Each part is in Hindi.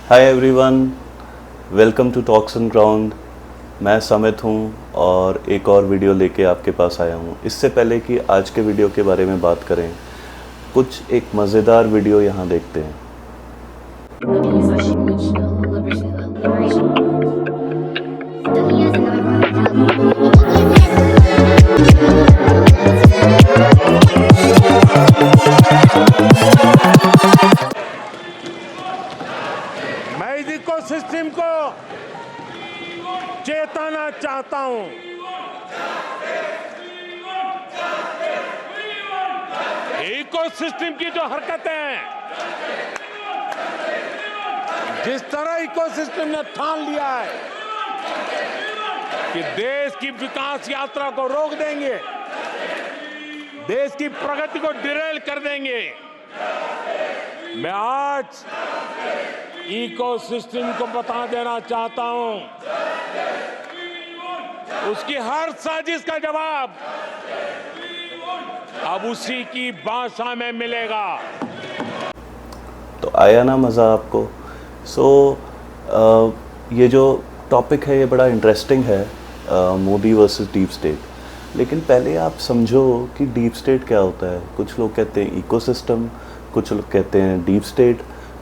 Hi everyone, welcome to talks and ground. मैं समित हूँ और एक और वीडियो लेके आपके पास आया हूँ। इससे पहले कि आज के वीडियो के बारे में बात करें, कुछ एक मज़ेदार वीडियो यहाँ देखते हैं। मैं इस इकोसिस्टम को चेताना चाहता हूं। इकोसिस्टम की जो हरकतें हैं, जिस तरह इकोसिस्टम ने ठान लिया है कि देश की विकास यात्रा को रोक देंगे, देश की प्रगति को डिरेल कर देंगे, मैं आज इकोसिस्टम को बता देना चाहता हूं, उसकी हर साजिश का जवाब अब उसी की भाषा में मिलेगा। तो आया ना मज़ा आपको? ये जो टॉपिक है ये बड़ा इंटरेस्टिंग है, मोदी वर्सेस डीप स्टेट। लेकिन पहले आप समझो कि डीप स्टेट क्या होता है। कुछ लोग कहते हैं इकोसिस्टम, कुछ लोग कहते हैं डीप स्टेट,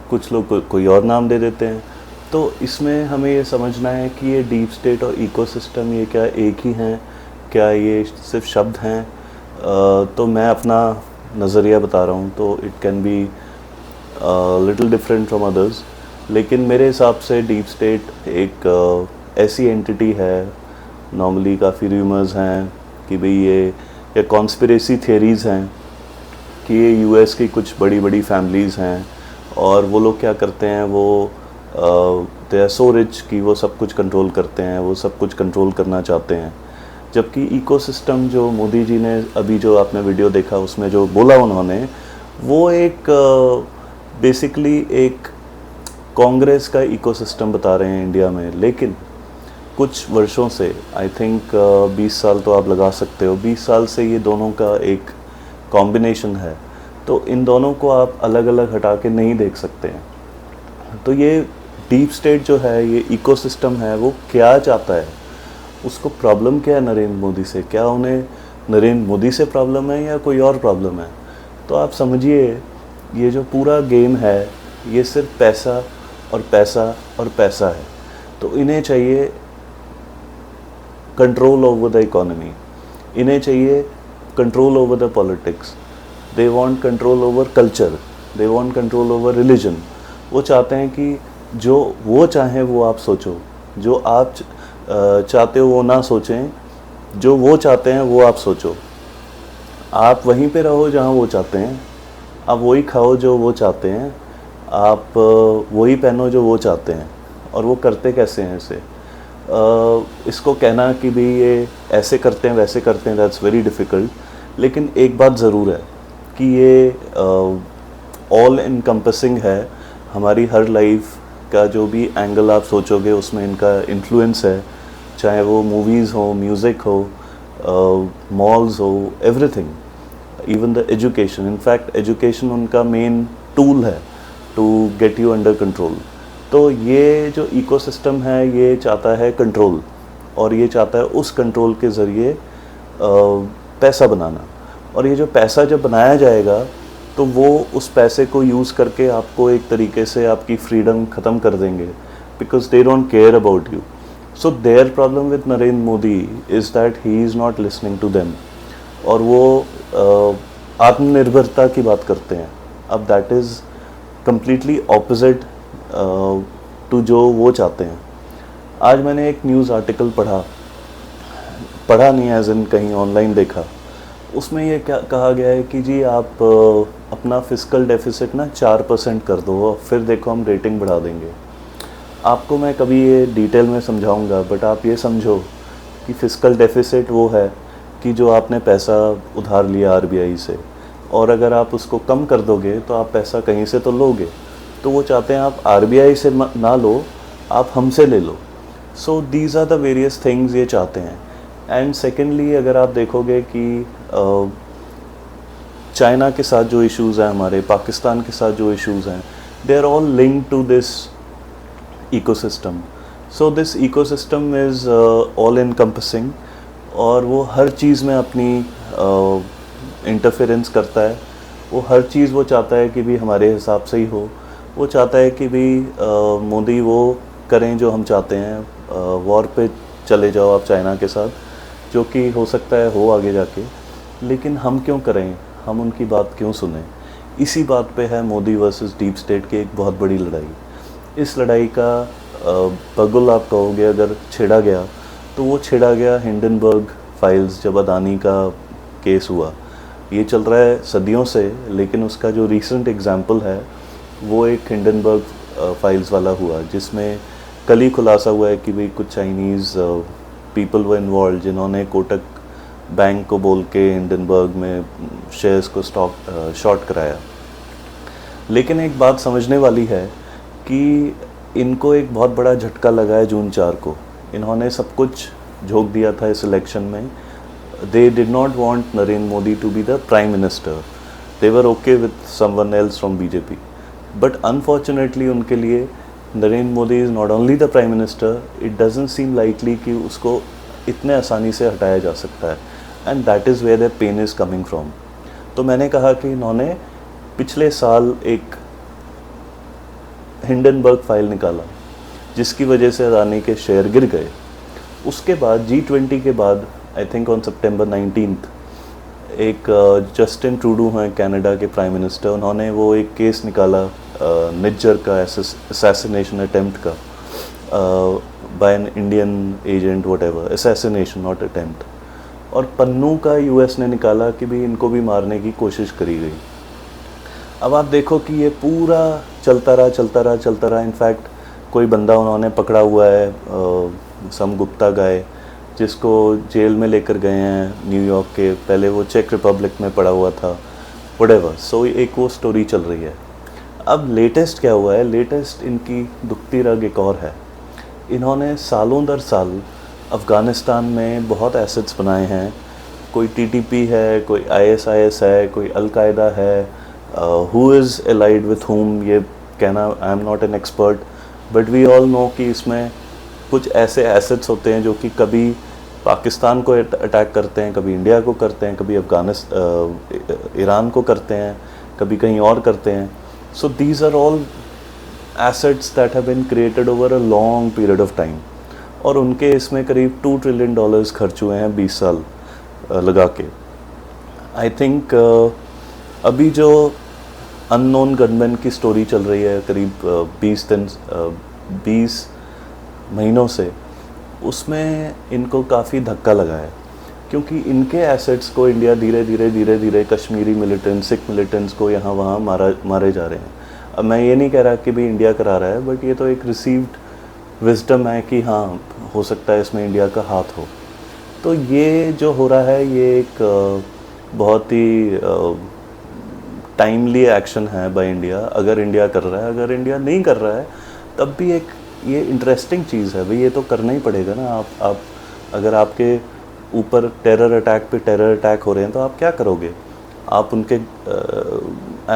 कुछ लोग कोई और नाम दे देते हैं। तो इसमें हमें ये समझना है कि ये डीप स्टेट और इकोसिस्टम ये क्या एक ही हैं, क्या ये सिर्फ शब्द हैं? तो मैं अपना नज़रिया बता रहा हूँ, तो it can be little different from others. लेकिन मेरे हिसाब से डीप स्टेट एक ऐसी एंटिटी है, नॉर्मली काफ़ी र्यूमर्स हैं कि भाई ये कॉन्स्पिरेसी थियरीज़ हैं कि ये यूएस की कुछ बड़ी बड़ी फैमिलीज़ हैं और वो लोग क्या करते हैं, वो दे आर सो रिच कि वो सब कुछ कंट्रोल करते हैं, वो सब कुछ कंट्रोल करना चाहते हैं। जबकि इकोसिस्टम जो मोदी जी ने अभी जो आपने वीडियो देखा उसमें जो बोला उन्होंने, वो एक बेसिकली एक कांग्रेस का इकोसिस्टम बता रहे हैं इंडिया में। लेकिन कुछ वर्षों से, आई थिंक 20 साल तो आप लगा सकते हो, 20 साल से ये दोनों का एक कॉम्बिनेशन है। तो इन दोनों को आप अलग अलग हटा के नहीं देख सकते हैं। तो ये डीप स्टेट जो है, ये इकोसिस्टम है, वो क्या चाहता है, उसको प्रॉब्लम क्या है नरेंद्र मोदी से? क्या उन्हें नरेंद्र मोदी से प्रॉब्लम है या कोई और प्रॉब्लम है? तो आप समझिए, ये जो पूरा गेम है ये सिर्फ पैसा और पैसा और पैसा है। तो इन्हें चाहिए कंट्रोल ओवर द इकोनॉमी, इन्हें चाहिए control over the politics, they want control over culture, they want control over religion. वो चाहते हैं कि जो वो चाहें वो आप सोचो, जो आप चाहते हो वो ना सोचें, जो वो चाहते हैं वो आप सोचो। आप वहीं पे रहो जहाँ वो चाहते हैं, आप वही खाओ जो वो चाहते हैं, आप वही पहनो जो वो चाहते हैं। और वो करते कैसे हैं इसे? इसको कहना कि भाई ये ऐसे करते हैं वैसे करते हैं, दैट्स वेरी डिफ़िकल्ट। लेकिन एक बात ज़रूर है कि ये ऑल इनकम्पसिंग है। हमारी हर लाइफ का जो भी एंगल आप सोचोगे उसमें इनका इन्फ्लुएंस है, चाहे वो मूवीज़ हो, म्यूज़िक हो, मॉल्स हो, everything, even the education. In fact education उनका मेन टूल है to get you under control. तो ये जो इकोसिस्टम है ये चाहता है कंट्रोल, और ये चाहता है उस कंट्रोल के ज़रिए पैसा बनाना। और ये जो पैसा जब बनाया जाएगा तो वो उस पैसे को यूज़ करके आपको एक तरीके से आपकी फ्रीडम ख़त्म कर देंगे, because they don't care about you. So their problem with Narendra Modi is that he is not listening to them, और वो आत्मनिर्भरता की बात करते हैं। अब that is completely opposite to जो वो चाहते हैं। आज मैंने एक न्यूज़ आर्टिकल पढ़ा नहीं, एज इन कहीं ऑनलाइन देखा। उसमें ये क्या कहा गया है कि जी आप अपना फिस्कल डेफिसिट ना 4% कर दो, फिर देखो हम रेटिंग बढ़ा देंगे। आपको मैं कभी ये डिटेल में समझाऊंगा, बट आप ये समझो कि फिस्कल डेफिसिट वो है कि जो आपने पैसा उधार लिया आरबीआई से, और अगर आप उसको कम कर दोगे तो आप पैसा कहीं से तो लोगे। तो वो चाहते हैं आप आरबीआई से ना लो, आप हमसे ले लो। So these are the various things ये चाहते हैं। एंड सेकेंडली, अगर आप देखोगे कि चाइना के साथ जो इश्यूज़ हैं, हमारे पाकिस्तान के साथ जो इश्यूज़ हैं, they are all linked to this ecosystem. So this ecosystem is all encompassing और वो हर चीज़ में अपनी इंटरफेरेंस करता है. वो हर चीज़ वो चाहता है कि भी हमारे हिसाब से ही हो. वो चाहता है कि भी मोदी वो करें जो हम चाहते हैं. वॉर पे चले जाओ आप चाइना के साथ, जो कि हो सकता है हो आगे जाके, लेकिन हम क्यों करें, हम उनकी बात क्यों सुने. इसी बात पे है मोदी वर्सेस डीप स्टेट की एक बहुत बड़ी लड़ाई. इस लड़ाई का बगुल आप कहोगे अगर छेड़ा गया तो वो छेड़ा गया हिंडनबर्ग फाइल्स जब अदानी का केस हुआ. ये चल रहा है सदियों से, लेकिन उसका जो रीसेंट एग्जाम्पल है वो एक हिंडनबर्ग फाइल्स वाला हुआ, जिसमें कल ही खुलासा हुआ है कि भाई कुछ चाइनीज़ पीपल व इन्वॉल्व जिन्होंने कोटक बैंक को बोल के हिंडनबर्ग में शेयर्स को शॉर्ट कराया. लेकिन एक बात समझने वाली है कि इनको एक बहुत बड़ा झटका लगा है जून 4 को. इन्होंने सब कुछ झोंक दिया था इस इलेक्शन में. They did not want Narendra Modi to be the prime minister. They were okay with someone else from BJP. But unfortunately उनके लिए Narendra Modi is not only the prime minister. It doesn't seem likely कि उसको इतने आसानी से हटाया जा सकता है. And that is where the pain is coming from. तो मैंने कहा कि इन्होंने पिछले साल एक हिंडनबर्ग फाइल निकाला जिसकी वजह से अदानी के शेयर गिर गए. उसके बाद G20 के बाद आई थिंक ऑन सितंबर 19 एक जस्टिन ट्रूडो हैं कनाडा के प्राइम मिनिस्टर. उन्होंने वो एक केस निकाला निज्जर का असैसिनेशन अटेम्प्ट का by an Indian agent whatever. Assassination not attempt. और पन्नू का यूएस ने निकाला कि भी इनको भी मारने की कोशिश करी गई. अब आप देखो कि ये पूरा चलता रहा. इनफैक्ट कोई बंदा उन्होंने पकड़ा हुआ है सम गुप्ता गाय, जिसको जेल में लेकर गए हैं न्यूयॉर्क के. पहले वो चेक रिपब्लिक में पड़ा हुआ था व्हाटएवर. सो एक वो स्टोरी चल रही है. अब लेटेस्ट क्या हुआ है, लेटेस्ट इनकी दुखती रग एक और है. इन्होंने सालों दर साल अफ़गानिस्तान में बहुत एसेट्स बनाए हैं. कोई TTP है, कोई ISIS है, कोई अलकायदा है. Who is allied with whom ये कहना, I am not an expert, but we all know कि इसमें कुछ ऐसे एसेट्स होते हैं जो कि कभी पाकिस्तान को अटैक करते हैं, कभी इंडिया को करते हैं, कभी ईरान को करते हैं, कभी कहीं और करते हैं. So these are all assets that have been created over a long period of time. और उनके इसमें करीब $2 ट्रिलियन खर्च हुए हैं 20 साल लगा के. आई थिंक अभी जो अननोन गनमैन की स्टोरी चल रही है करीब 20 महीनों से, उसमें इनको काफ़ी धक्का लगा है, क्योंकि इनके एसेट्स को इंडिया धीरे धीरे कश्मीरी मिलिटेंट्स, सिख मिलिटेंट्स को यहाँ वहाँ मारे जा रहे हैं. अब मैं ये नहीं कह रहा कि भी इंडिया करा रहा है, बट ये तो एक रिसीव्ड विजडम है कि हाँ हो सकता है इसमें इंडिया का हाथ हो. तो ये जो हो रहा है ये एक बहुत ही टाइमली एक्शन है बाय इंडिया. अगर इंडिया कर रहा है, अगर इंडिया नहीं कर रहा है तब भी एक ये इंटरेस्टिंग चीज़ है भाई. ये तो करना ही पड़ेगा ना. आप अगर आपके ऊपर टेरर अटैक हो रहे हैं तो आप क्या करोगे? आप उनके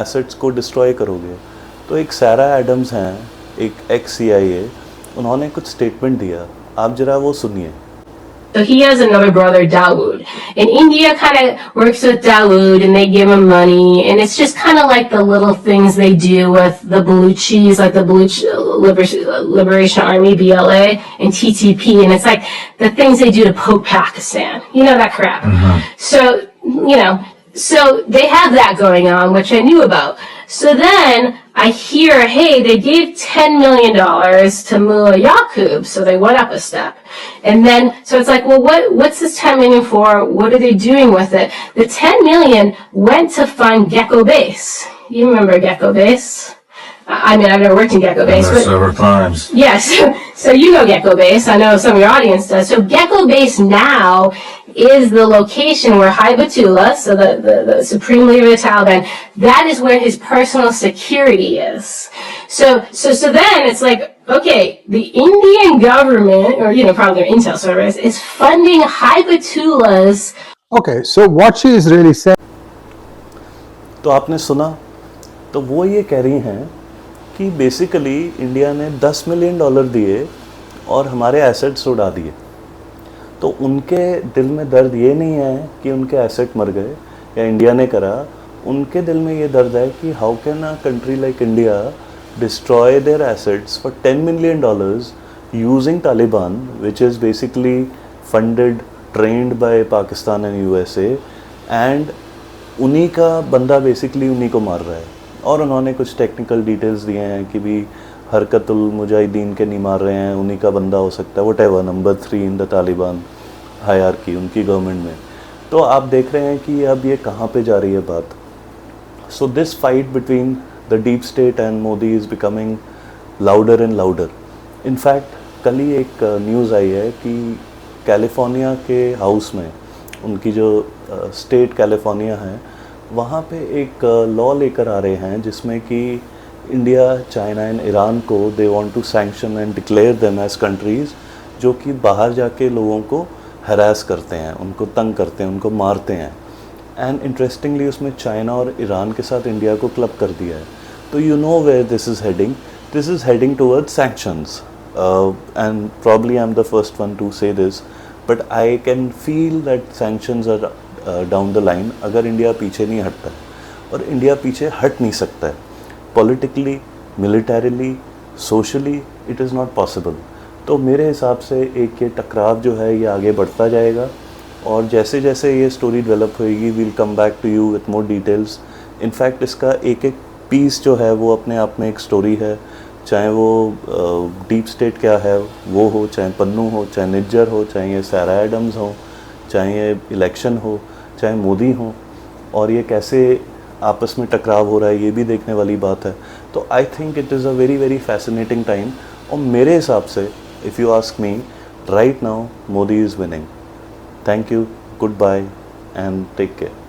एसेट्स को डिस्ट्रॉय करोगे. तो एक सारा एडम्स हैं, एक ex-CIA, उन्होंने कुछ स्टेटमेंट दिया, आप जरा वो सुनिए. So he has another brother, Dawood. And India kind of works with Dawood and they give him money. And it's just kind of like the little things they do with the Baluchis, like the Baluch Liberation Army, BLA, and TTP. And it's like the things they do to poke Pakistan. You know, that crap. So, so they have that going on, which I knew about. So then I hear, hey, they gave $10 million to Mullah Yaqub, so they went up a step. And then, so it's like, well, what's this $10 million for? What are they doing with it? The $10 million went to fund Gecko Base. You remember Gecko Base? I mean, I've never worked in Gecko Base. But several times. yes, so you know Gecko Base. I know some of your audience does. So Gecko Base now is the location where Haibatullah, so the supreme leader of the Taliban, that is where his personal security is. So then it's like, okay, the Indian government, or probably their intel service, is funding Haibatullah's. Okay, so what she is really saying. तो आपने सुना, तो वो ये कह रही हैं कि बेसिकली इंडिया ने $10 मिलियन दिए और हमारे एसेट्स उड़ा दिए। तो उनके दिल में दर्द ये नहीं है कि उनके एसेट मर गए या इंडिया ने करा, उनके दिल में ये दर्द है कि how can a country like India destroy their assets for $10 million using Taliban, which is basically funded trained by Pakistan and USA, and उन्हीं का बंदा बेसिकली उन्हीं को मार रहा है। और उन्होंने कुछ टेक्निकल डिटेल्स दिए हैं कि भी हरकतुल मुजाहिदीन के नहीं मार रहे हैं, उन्हीं का बंदा हो सकता है, what ever, number 3 in the Taliban hierarchy उनकी गवर्नमेंट में। तो आप देख रहे हैं कि अब ये कहाँ पे जा रही है बात। So this fight between the deep state and Modi is becoming louder and louder. In fact कल ही एक न्यूज़ आई है कि कैलिफोर्निया के हाउस में, उनकी जो स्टेट कैलिफोर्निया है, वहाँ पे एक लॉ लेकर आ रहे हैं जिसमें कि इंडिया, चाइना एंड ईरान को they want to sanction and declare them as countries जो कि बाहर जाके लोगों को हरास करते हैं, उनको तंग करते हैं, उनको मारते हैं। एंड इंटरेस्टिंगली उसमें चाइना और ईरान के साथ इंडिया को क्लब कर दिया है। तो you know where this is heading towards sanctions, and probably I am the first one to say this, but I can feel that sanctions are down the line अगर इंडिया पीछे नहीं हटता है। और इंडिया पीछे हट नहीं सकता है, politically, militarily, socially it is not possible. तो मेरे हिसाब से एक ये टकराव जो है ये आगे बढ़ता जाएगा, और जैसे जैसे ये स्टोरी डेवलप होएगी we'll come back to you with more details. In fact इसका एक एक पीस जो है वो अपने आप में एक स्टोरी है, चाहे वो डीप स्टेट क्या है वो हो, चाहे पन्नू हो, चाहे निज्जर हो, चाहे ये सारा एडम्स हो, चाहे ये इलेक्शन हो, चाहे मोदी हो, और ये कैसे आपस में टकराव हो रहा है ये भी देखने वाली बात है। तो I think it is a very very fascinating time, और मेरे हिसाब से if you ask me right now Modi is winning. Thank you, goodbye and take care.